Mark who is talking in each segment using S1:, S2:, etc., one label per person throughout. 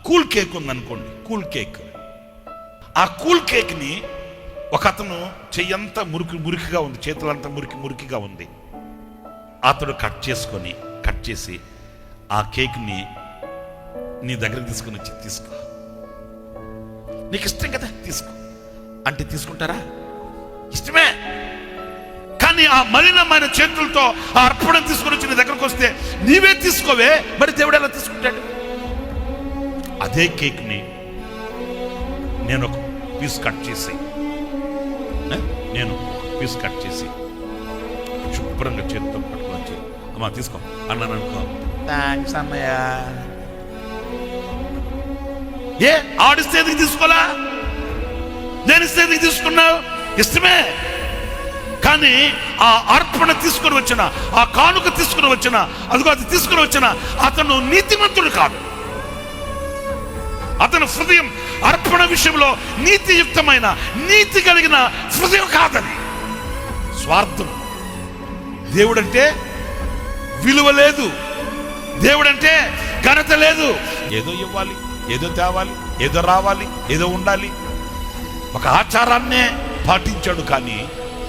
S1: Cool cake ఉందనుకోండి, cool cake. ఆ cool కేక్ని ఒక అతను చెయ్యంతా మురికిగా ఉంది, చేతులంతా మురికిగా ఉంది. అతడు కట్ చేసి ఆ కేక్ని నీ దగ్గరికి తీసుకొని వచ్చి, తీసుకో, నీకు ఇష్టం కదా, తీసుకో అంటే తీసుకుంటారా? ఇష్టమే. కానీ ఆ మలినమైన చేతులతో ఆ అర్పణ తీసుకొని వచ్చి నీ దగ్గరకు వస్తే నీవే తీసుకోవే, మరి దేవుడు ఎలా తీసుకుంటాడు? అదే కేక్ని నేను ఒక పీస్ కట్ చేసి శుభ్రంగా చేతితో పట్టుకొని వచ్చి, అమ్మా తీసుకో అన్నాను అనుకో, థ్యాంక్స్ అన్నయ్య. ఏ ఆడిస్తే ఎందుకు తీసుకోలా? నేను ఇస్తే ఎందుకు తీసుకున్నావు? ఇష్టమే. కానీ ఆ అర్పణ తీసుకుని వచ్చిన, ఆ కానుక తీసుకుని వచ్చిన, అది తీసుకుని వచ్చిన అతను నీతిమంతుడు కాదు. అతని హృదయం అర్పణ విషయంలో నీతియుక్తమైన, నీతి కలిగిన హృదయం కాదని. స్వార్థం. దేవుడంటే విలువ లేదు, దేవుడంటే ఘనత లేదు. ఏదో ఇవ్వాలి, ఏదో తేవాలి, ఏదో రావాలి, ఏదో ఉండాలి. ఒక ఆచారాన్నే పాటించాడు. కానీ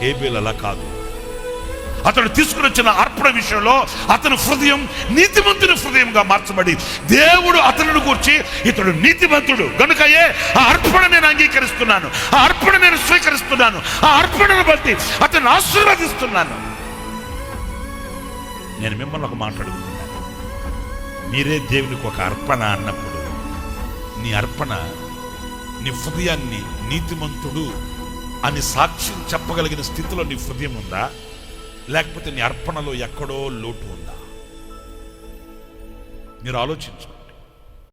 S1: హేబేలు అలా కాదు. అతడు తీసుకుని వచ్చిన అర్పణ విషయంలో అతని హృదయం నీతిమంతుని హృదయంగా మార్చబడి, దేవుడు అతనిని కూర్చి ఇతడు నీతిమంతుడు గనుకయే ఆ అర్పణ నేను అంగీకరిస్తున్నాను, ఆ అర్పణ నేను స్వీకరిస్తున్నాను, ఆ అర్పణను బట్టి అతన్ని ఆశీర్వదిస్తున్నాను. నేను మిమ్మల్ని ఒక మాట్లాడుతున్నాను. మీరే దేవునికి ఒక అర్పణ అన్నప్పుడు నీ అర్పణ నీ హృదయాన్ని నీతిమంతుడు అని సాక్ష్యం చెప్పగలిగిన స్థితిలో నీ హృదయం ఉందా? లేకపోతే నీ అర్పణలో ఎక్కడో లోటు ఉందా? మీరు ఆలోచించు.